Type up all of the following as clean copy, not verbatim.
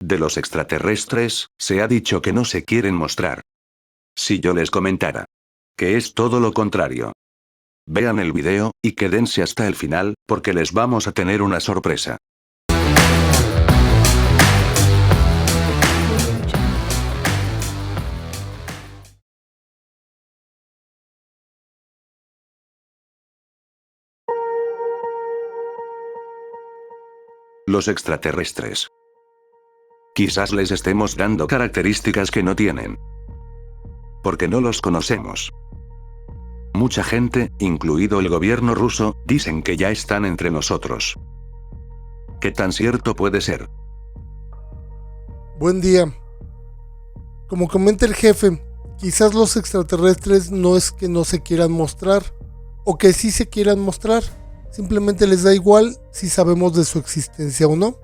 De los extraterrestres, se ha dicho que no se quieren mostrar. Si yo les comentara que es todo lo contrario. Vean el video, y quédense hasta el final, porque les vamos a tener una sorpresa. Los extraterrestres. Quizás les estemos dando características que no tienen. Porque no los conocemos. Mucha gente, incluido el gobierno ruso, dicen que ya están entre nosotros. ¿Qué tan cierto puede ser? Buen día. Como comenta el jefe, quizás los extraterrestres no es que no se quieran mostrar, o que sí se quieran mostrar, simplemente les da igual si sabemos de su existencia o no.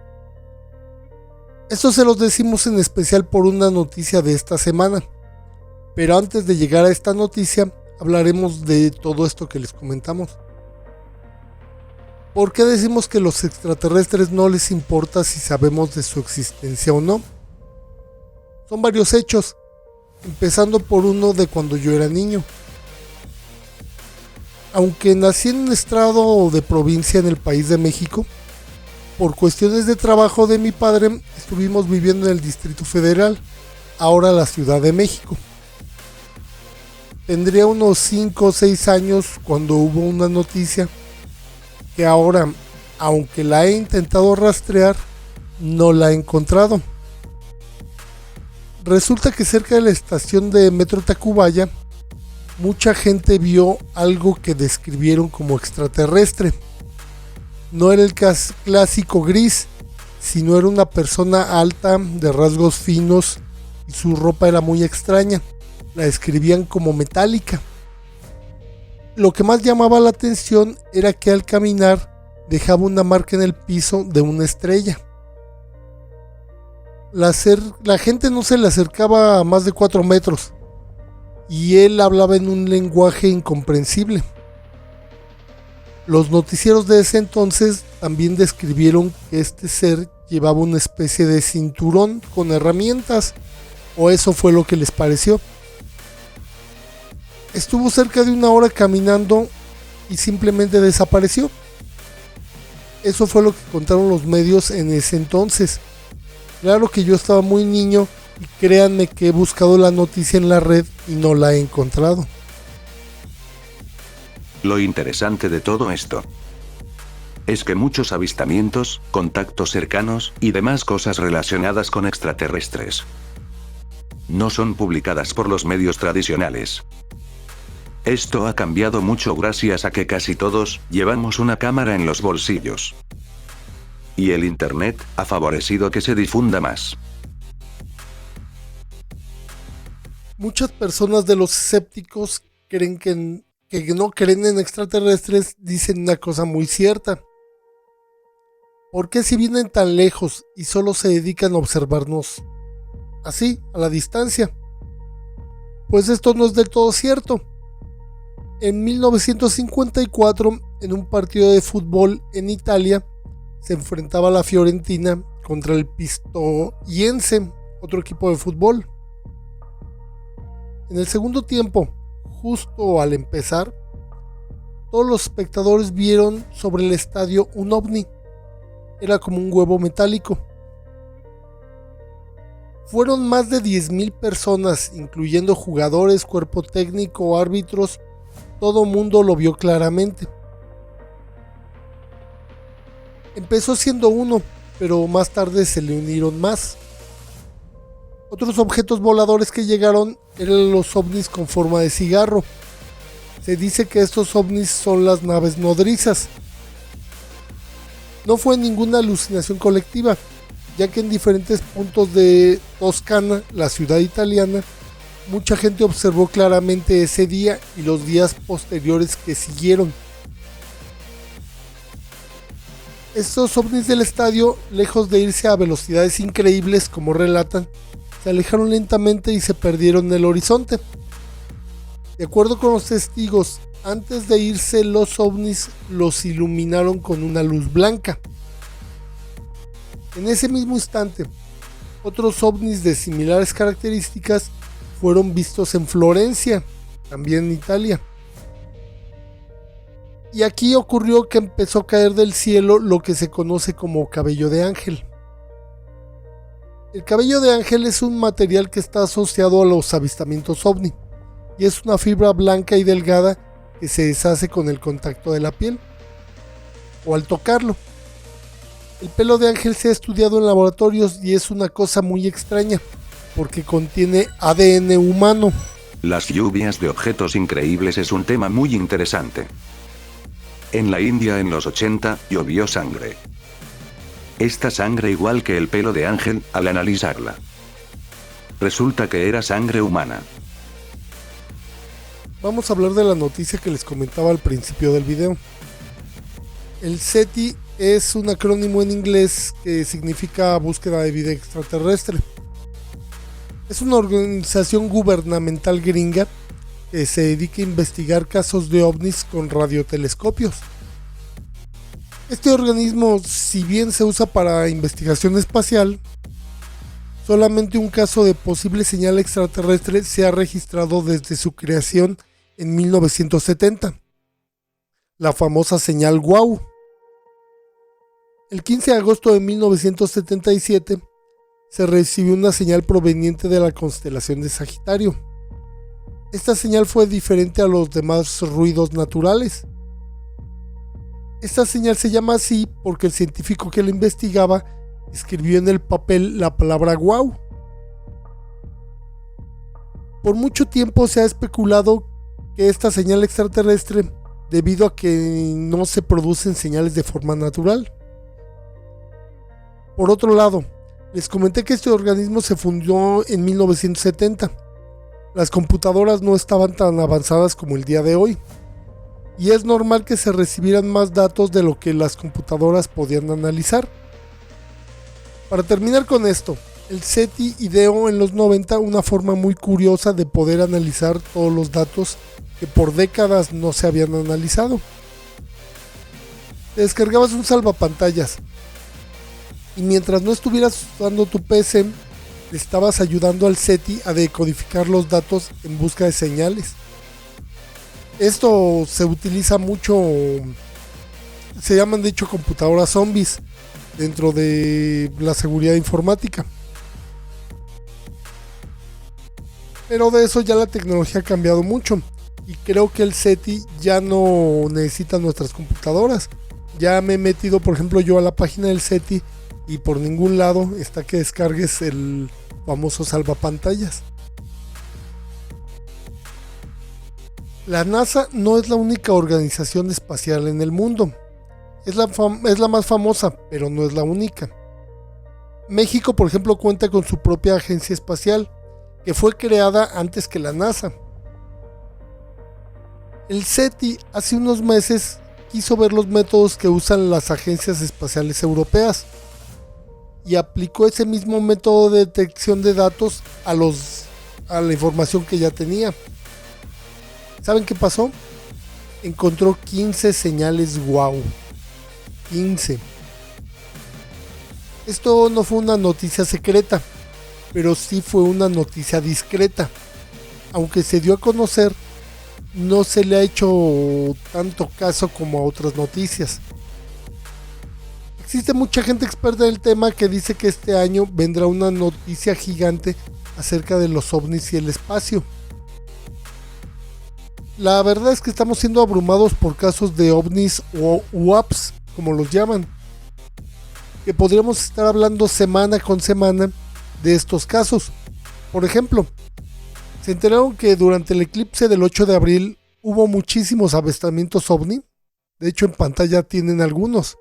Esto se los decimos en especial por una noticia de esta semana. Pero antes de llegar a esta noticia, hablaremos de todo esto que les comentamos. ¿Por qué decimos que los extraterrestres no les importa si sabemos de su existencia o no? Son varios hechos, empezando por uno de cuando yo era niño. Aunque nací en un estado de provincia en el país de México, por cuestiones de trabajo de mi padre estuvimos viviendo en el Distrito Federal, ahora la Ciudad de México. Tendría unos 5 o 6 años cuando hubo una noticia que ahora, aunque la he intentado rastrear, no la he encontrado. Resulta que cerca de la estación de Metro Tacubaya, mucha gente vio algo que describieron como extraterrestre. No era el clásico gris, sino era una persona alta, de rasgos finos, y su ropa era muy extraña. La describían como metálica. Lo que más llamaba la atención era que al caminar dejaba una marca en el piso de una estrella. La gente no se le acercaba a más de 4 metros y él hablaba en un lenguaje incomprensible. Los noticieros de ese entonces también describieron que este ser llevaba una especie de cinturón con herramientas, o eso fue lo que les pareció. Estuvo cerca de 1 hora caminando y simplemente desapareció. Eso fue lo que contaron los medios en ese entonces. Claro que yo estaba muy niño y créanme que he buscado la noticia en la red y no la he encontrado. Lo interesante de todo esto es que muchos avistamientos, contactos cercanos y demás cosas relacionadas con extraterrestres no son publicadas por los medios tradicionales. Esto ha cambiado mucho gracias a que casi todos llevamos una cámara en los bolsillos. Y el internet ha favorecido que se difunda más. Muchas personas de los escépticos creen que no creen en extraterrestres dicen una cosa muy cierta. ¿Por qué si vienen tan lejos y solo se dedican a observarnos así, a la distancia? Pues esto no es del todo cierto. En 1954, en un partido de fútbol en Italia, se enfrentaba la Fiorentina contra el Pistoiense, otro equipo de fútbol. En el segundo tiempo, justo al empezar, todos los espectadores vieron sobre el estadio un ovni. Era como un huevo metálico. Fueron más de 10,000 personas, incluyendo jugadores, cuerpo técnico, árbitros. Todo mundo lo vio claramente. Empezó siendo uno, pero más tarde se le unieron más. Otros objetos voladores que llegaron eran los ovnis con forma de cigarro. Se dice que estos ovnis son las naves nodrizas. No fue ninguna alucinación colectiva, ya que en diferentes puntos de Toscana, la ciudad italiana, mucha gente observó claramente ese día y los días posteriores que siguieron. Estos ovnis del estadio, lejos de irse a velocidades increíbles como relatan, se alejaron lentamente y se perdieron en el horizonte. De acuerdo con los testigos, antes de irse los ovnis los iluminaron con una luz blanca. En ese mismo instante, Otros ovnis de similares características fueron vistos en Florencia, también en Italia. Y aquí ocurrió que empezó a caer del cielo lo que se conoce como cabello de ángel. El cabello de ángel es un material que está asociado a los avistamientos ovni y es una fibra blanca y delgada que se deshace con el contacto de la piel o al tocarlo. El pelo de ángel se ha estudiado en laboratorios y es una cosa muy extraña porque contiene ADN humano. Las lluvias de objetos increíbles es un tema muy interesante. En la India en los 80 llovió sangre. Esta sangre, igual que el pelo de ángel, al analizarla, resulta que era sangre humana. Vamos a hablar de la noticia que les comentaba al principio del video. El SETI es un acrónimo en inglés que significa búsqueda de vida extraterrestre. Es una organización gubernamental gringa que se dedica a investigar casos de ovnis con radiotelescopios. Este organismo, si bien se usa para investigación espacial, solamente un caso de posible señal extraterrestre se ha registrado desde su creación en 1970, la famosa señal WOW. El 15 de agosto de 1977 se recibió una señal proveniente de la constelación de Sagitario. Esta señal fue diferente a los demás ruidos naturales. Esta señal se llama así porque el científico que la investigaba escribió en el papel la palabra wow. Por mucho tiempo se ha especulado que esta señal extraterrestre, debido a que no se producen señales de forma natural. Por otro lado, les comenté que este organismo se fundó en 1970. Las computadoras no estaban tan avanzadas como el día de hoy, y es normal que se recibieran más datos de lo que las computadoras podían analizar. Para terminar con esto, el SETI ideó en los 90 una forma muy curiosa de poder analizar todos los datos que por décadas no se habían analizado. Te descargabas un salvapantallas y mientras no estuvieras usando tu PC, le estabas ayudando al SETI a decodificar los datos en busca de señales. Esto se utiliza mucho, se llaman de hecho computadoras zombies dentro de la seguridad informática. Pero de eso ya la tecnología ha cambiado mucho y creo que el SETI ya no necesita nuestras computadoras. Ya me he metido, por ejemplo, yo a la página del SETI y por ningún lado está que descargues el famoso salvapantallas. La NASA no es la única organización espacial en el mundo. Es la más famosa, pero no es la única. México, por ejemplo, cuenta con su propia agencia espacial, que fue creada antes que la NASA. El SETI hace unos meses quiso ver los métodos que usan las agencias espaciales europeas y aplicó ese mismo método de detección de datos a la información que ya tenía. ¿Saben qué pasó? Encontró 15 señales wow. 15. Esto no fue una noticia secreta, pero sí fue una noticia discreta. Aunque se dio a conocer, no se le ha hecho tanto caso como a otras noticias. Existe mucha gente experta en el tema que dice que este año vendrá una noticia gigante acerca de los ovnis y el espacio. La verdad es que estamos siendo abrumados por casos de ovnis o UAPs, como los llaman, que podríamos estar hablando semana con semana de estos casos. Por ejemplo, se enteraron que durante el eclipse del 8 de abril hubo muchísimos avistamientos ovni. De hecho, en pantalla tienen algunos.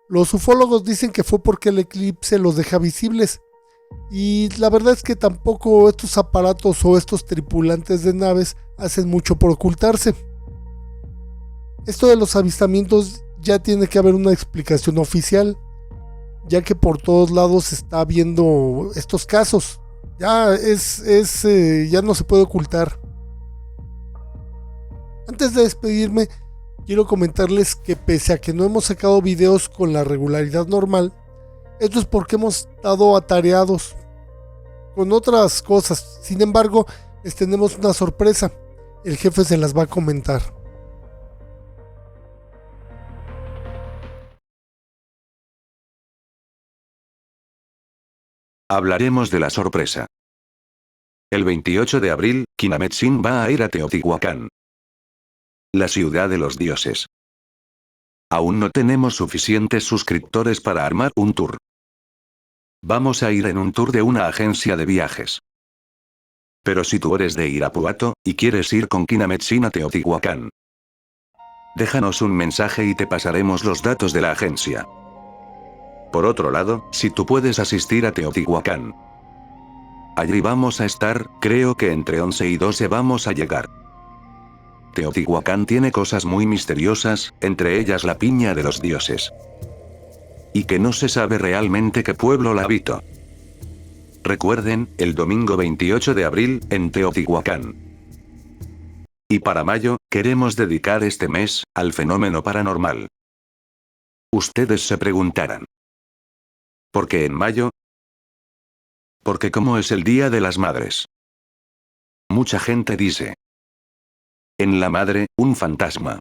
Los ufólogos dicen que fue porque el eclipse los deja visibles. Y la verdad es que tampoco estos aparatos o estos tripulantes de naves hacen mucho por ocultarse. Esto de los avistamientos ya tiene que haber una explicación oficial, ya que por todos lados se está viendo estos casos. Ya ya no se puede ocultar. Antes de despedirme, quiero comentarles que pese a que no hemos sacado videos con la regularidad normal, Esto es porque hemos estado atareados con otras cosas. Sin embargo, les tenemos una sorpresa. El jefe se las va a comentar. Hablaremos de la sorpresa. El 28 de abril, Kinametsin va a ir a Teotihuacán, la ciudad de los dioses. Aún no tenemos suficientes suscriptores para armar un tour. Vamos a ir en un tour de una agencia de viajes. Pero si tú eres de Irapuato, y quieres ir con Kinametsin a Teotihuacán, déjanos un mensaje y te pasaremos los datos de la agencia. Por otro lado, si tú puedes asistir a Teotihuacán, allí vamos a estar, creo que entre 11 y 12 vamos a llegar. Teotihuacán tiene cosas muy misteriosas, entre ellas la piña de los dioses. Y que no se sabe realmente qué pueblo la habitó. Recuerden, el domingo 28 de abril, en Teotihuacán. Y para mayo, queremos dedicar este mes, al fenómeno paranormal. Ustedes se preguntarán, ¿por qué en mayo? Porque como es el Día de las Madres. Mucha gente dice, en la madre, un fantasma.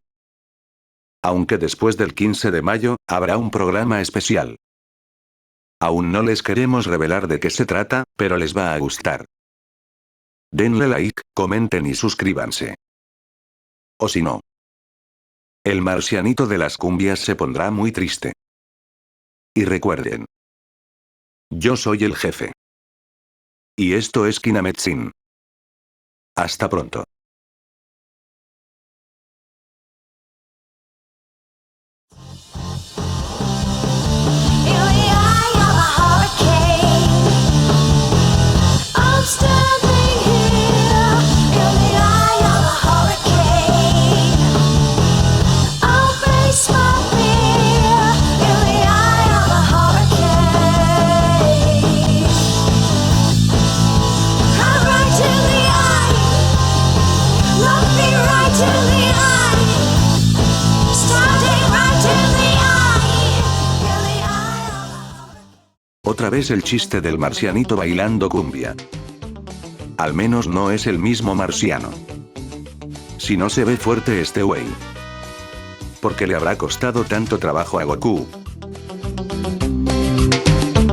Aunque después del 15 de mayo, habrá un programa especial. Aún no les queremos revelar de qué se trata, pero les va a gustar. Denle like, comenten y suscríbanse. O si no, el marcianito de las cumbias se pondrá muy triste. Y recuerden, yo soy el jefe. Y esto es Kinametsin. Hasta pronto. Otra vez el chiste del marcianito bailando cumbia. Al menos no es el mismo marciano. Si no se ve fuerte este güey. ¿Por qué le habrá costado tanto trabajo a Goku?